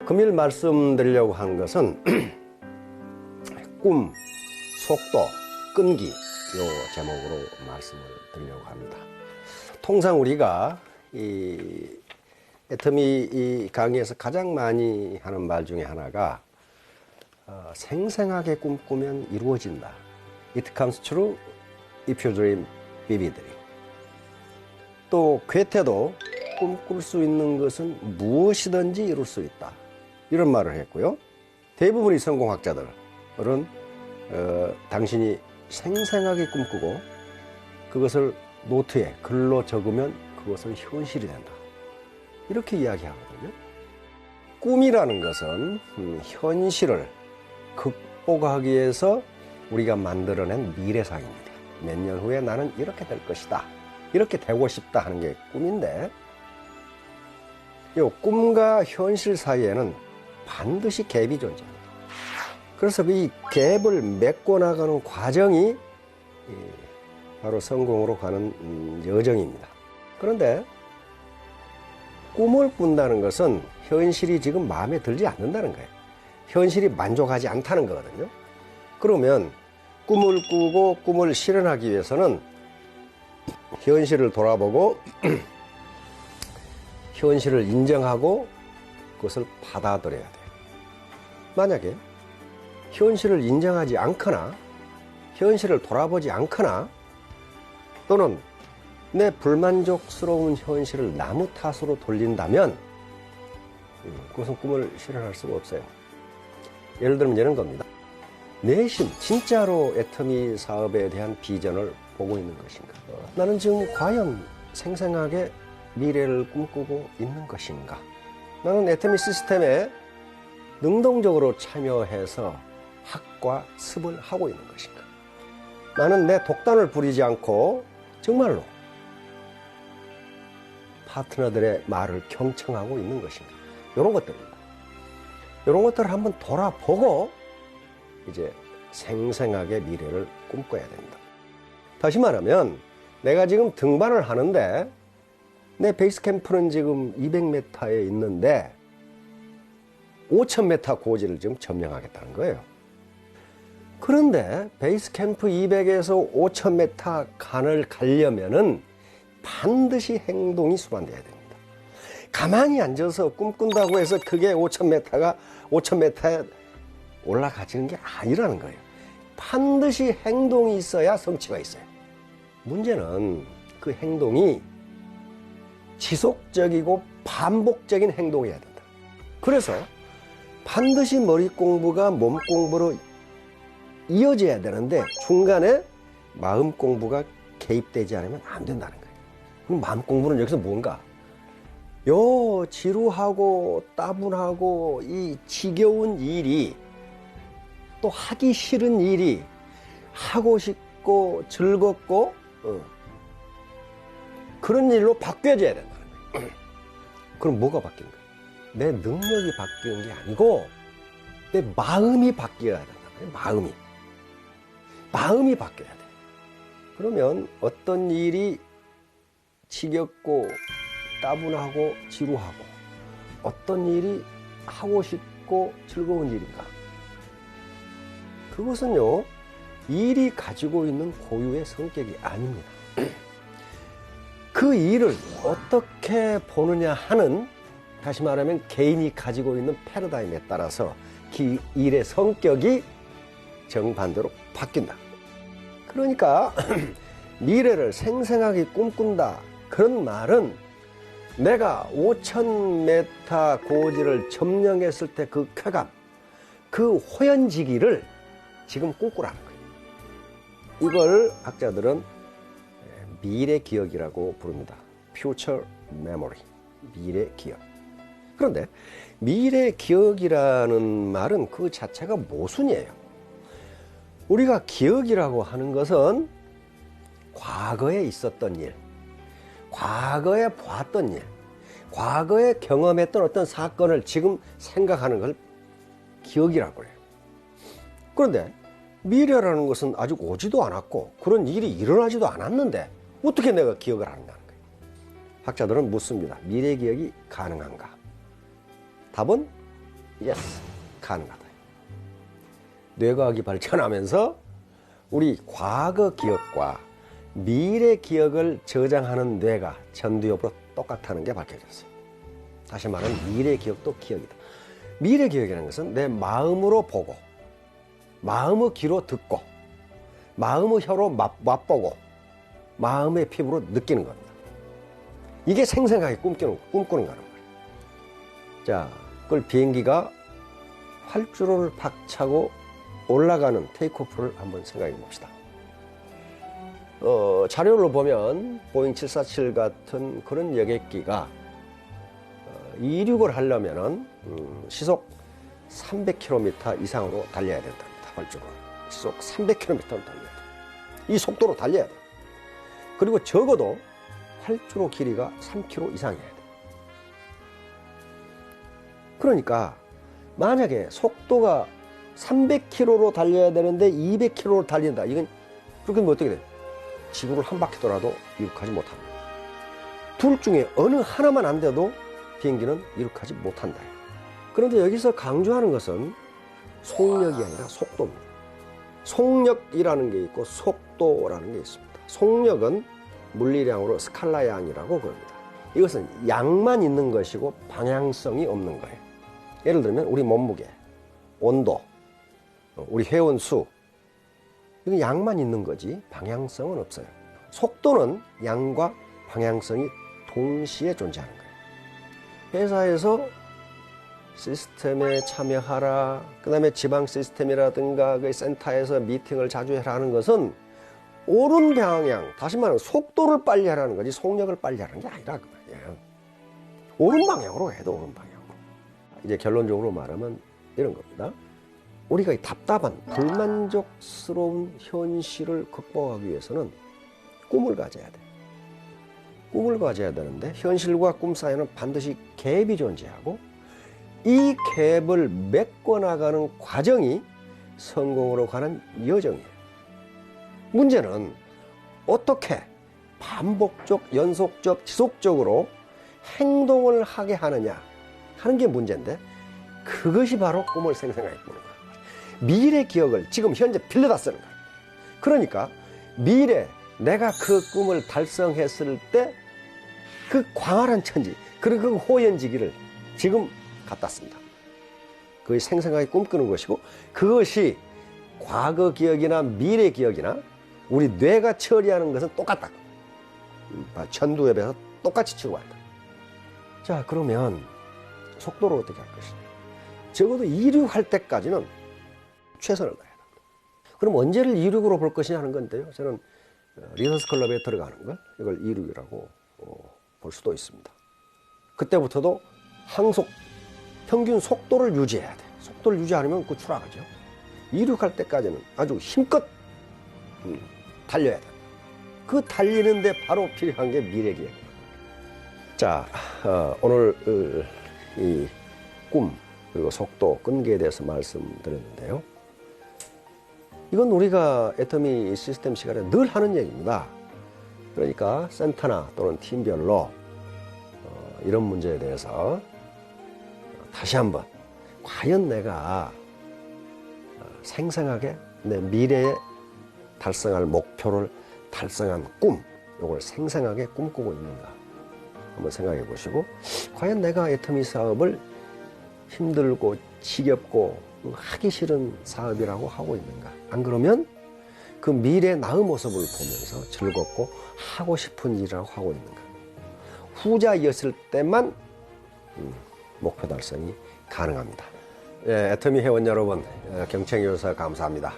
금일 말씀드리려고 하는 것은 꿈, 속도, 끈기 요 제목으로 말씀을 드리려고 합니다. 통상 우리가 이 애터미 이 강의에서 가장 많이 하는 말 중에 하나가 생생하게 꿈꾸면 이루어진다. It comes true if you dream vividly. 또 괴테도 꿈꿀 수 있는 것은 무엇이든지 이룰 수 있다. 이런 말을 했고요. 대부분의 성공학자들은 당신이 생생하게 꿈꾸고 그것을 노트에 글로 적으면 그것은 현실이 된다. 이렇게 이야기하거든요. 꿈이라는 것은 현실을 극복하기 위해서 우리가 만들어낸 미래상입니다. 몇 년 후에 나는 이렇게 될 것이다. 이렇게 되고 싶다 하는 게 꿈인데, 이 꿈과 현실 사이에는 반드시 갭이 존재합니다. 그래서 이 갭을 메꿔 나가는 과정이 바로 성공으로 가는 여정입니다. 그런데 꿈을 꾼다는 것은 현실이 지금 마음에 들지 않는다는 거예요. 현실이 만족하지 않다는 거거든요. 그러면 꿈을 꾸고 꿈을 실현하기 위해서는 현실을 돌아보고 현실을 인정하고 그것을 받아들여야 돼요. 만약에 현실을 인정하지 않거나 현실을 돌아보지 않거나 또는 내 불만족스러운 현실을 나무 탓으로 돌린다면 그것은 꿈을 실현할 수가 없어요. 예를 들면 이런 겁니다. 내심 진짜로 애터미 사업에 대한 비전을 보고 있는 것인가? 나는 지금 과연 생생하게 미래를 꿈꾸고 있는 것인가? 나는 애터미 시스템에 능동적으로 참여해서 학과 습을 하고 있는 것인가? 나는 내 독단을 부리지 않고 정말로 파트너들의 말을 경청하고 있는 것인가? 이런 것들입니다. 이런 것들을 한번 돌아보고 이제 생생하게 미래를 꿈꿔야 됩니다. 다시 말하면 내가 지금 등반을 하는데 내 베이스 캠프는 지금 200m에 있는데 5000m 고지를 지금 점령하겠다는 거예요. 그런데 베이스 캠프 200에서 5000m 간을 가려면은 반드시 행동이 수반돼야 됩니다. 가만히 앉아서 꿈꾼다고 해서 그게 5000m에 올라가지는 게 아니라는 거예요. 반드시 행동이 있어야 성취가 있어요. 문제는 그 행동이 지속적이고 반복적인 행동이어야 된다. 그래서 반드시 머리 공부가 몸 공부로 이어져야 되는데 중간에 마음 공부가 개입되지 않으면 안 된다는 거예요. 그럼 마음 공부는 여기서 뭔가? 지루하고 따분하고 이 지겨운 일이 또 하기 싫은 일이 하고 싶고 즐겁고 그런 일로 바뀌어져야 된다는 거예요. 그럼 뭐가 바뀐 거예요? 내 능력이 바뀌는 게 아니고 내 마음이 바뀌어야 된다는 거예요. 마음이 바뀌어야 돼요. 그러면 어떤 일이 지겹고 따분하고 지루하고 어떤 일이 하고 싶고 즐거운 일인가? 그것은요, 일이 가지고 있는 고유의 성격이 아닙니다. 그 일을 어떻게 보느냐 하는, 다시 말하면 개인이 가지고 있는 패러다임에 따라서 그 일의 성격이 정반대로 바뀐다. 그러니까 미래를 생생하게 꿈꾼다. 그런 말은 내가 5000m 고지를 점령했을 때 그 쾌감, 그 호연지기를 지금 꿈꾸라는 거예요. 이걸 학자들은 미래 기억이라고 부릅니다. Future Memory, 미래 기억. 그런데 미래 기억이라는 말은 그 자체가 모순이에요. 우리가 기억이라고 하는 것은 과거에 있었던 일, 과거에 보았던 일, 과거에 경험했던 어떤 사건을 지금 생각하는 걸 기억이라고 해요. 그런데 미래라는 것은 아직 오지도 않았고 그런 일이 일어나지도 않았는데 어떻게 내가 기억을 하느냐는 거예요. 학자들은 묻습니다. 미래 기억이 가능한가? 답은 예스, 가능하다. 뇌과학이 발전하면서 우리 과거 기억과 미래 기억을 저장하는 뇌가 전두엽으로 똑같다는 게 밝혀졌어요. 다시 말하면 미래 기억도 기억이다. 미래 기억이라는 것은 내 마음으로 보고, 마음의 귀로 듣고, 마음의 혀로 맛보고, 마음의 피부로 느끼는 겁니다. 이게 생생하게 꿈꾸는 거란 말이에요. 자, 그걸 비행기가 활주로를 박차고 올라가는 테이크오프를 한번 생각해 봅시다. 자료를 보면 보잉 747 같은 그런 여객기가 이륙을 하려면은 시속 300km 이상으로 달려야 된답니다. 활주로 시속 300km로 달려야 돼. 이 속도로 달려야 돼. 그리고 적어도 활주로 길이가 3km 이상이어야 돼. 그러니까 만약에 속도가 300km로 달려야 되는데 200km로 달린다. 이건 그렇게 되면 어떻게 돼? 지구를 한 바퀴 돌아도 이륙하지 못합니다. 둘 중에 어느 하나만 안 돼도 비행기는 이륙하지 못한다. 그런데 여기서 강조하는 것은 속력이 아니라 속도입니다. 속력이라는 게 있고 속도라는 게 있습니다. 속력은 물리량으로 스칼라 양이라고 그럽니다. 이것은 양만 있는 것이고 방향성이 없는 거예요. 예를 들면 우리 몸무게, 온도, 우리 회원수, 이건 양만 있는 거지 방향성은 없어요. 속도는 양과 방향성이 동시에 존재하는 거예요. 회사에서 시스템에 참여하라, 그 다음에 지방 시스템이라든가 그 센터에서 미팅을 자주 하라는 것은 옳은 방향, 다시 말하면 속도를 빨리 하라는 거지 속력을 빨리 하라는 게 아니라 그 말이에요. 옳은 방향으로 해도 옳은 방향으로. 이제 결론적으로 말하면 이런 겁니다. 우리가 이 답답한 불만족스러운 현실을 극복하기 위해서는 꿈을 가져야 돼. 꿈을 가져야 되는데 현실과 꿈 사이에는 반드시 갭이 존재하고 이 갭을 메꿔나가는 과정이 성공으로 가는 여정이에요. 문제는 어떻게 반복적, 연속적, 지속적으로 행동을 하게 하느냐 하는 게 문제인데 그것이 바로 꿈을 생생하게 꾸는 거예요. 미래 기억을 지금 현재 빌려다 쓰는 거예요. 그러니까 미래 내가 그 꿈을 달성했을 때 그 광활한 천지 그리고 그 호연지기를 지금 갖다 씁니다. 그것이 생생하게 꿈꾸는 것이고 그것이 과거 기억이나 미래 기억이나 우리 뇌가 처리하는 것은 똑같다. 전두엽에서 똑같이 치고한다. 자, 그러면 속도를 어떻게 할 것이냐. 적어도 이륙할 때까지는 최선을 다해야 합니다. 그럼 언제를 이륙으로 볼 것이냐 하는 건데요. 저는 리더스 클럽에 들어가는 걸 이걸 이륙이라고 볼 수도 있습니다. 그때부터도 항속, 평균 속도를 유지해야 돼. 속도를 유지 않으면 그 추락하죠. 이륙할 때까지는 아주 힘껏 달려야 돼. 그 달리는데 바로 필요한 게 미래기획. 자, 오늘 이 꿈 그리고 속도, 끈기에 대해서 말씀드렸는데요. 이건 우리가 애터미 시스템 시간에 늘 하는 얘기입니다. 그러니까 센터나 또는 팀별로 이런 문제에 대해서 다시 한번 과연 내가 생생하게 내 미래에 달성할 목표를 달성한 꿈, 이걸 생생하게 꿈꾸고 있는가 한번 생각해 보시고 과연 내가 애터미 사업을 힘들고 지겹고 하기 싫은 사업이라고 하고 있는가? 안 그러면 그 미래 나의 모습을 보면서 즐겁고 하고 싶은 일이라고 하고 있는가? 후자였을 때만 목표 달성이 가능합니다. 예, 애터미 회원 여러분, 경청해 주셔서 감사합니다.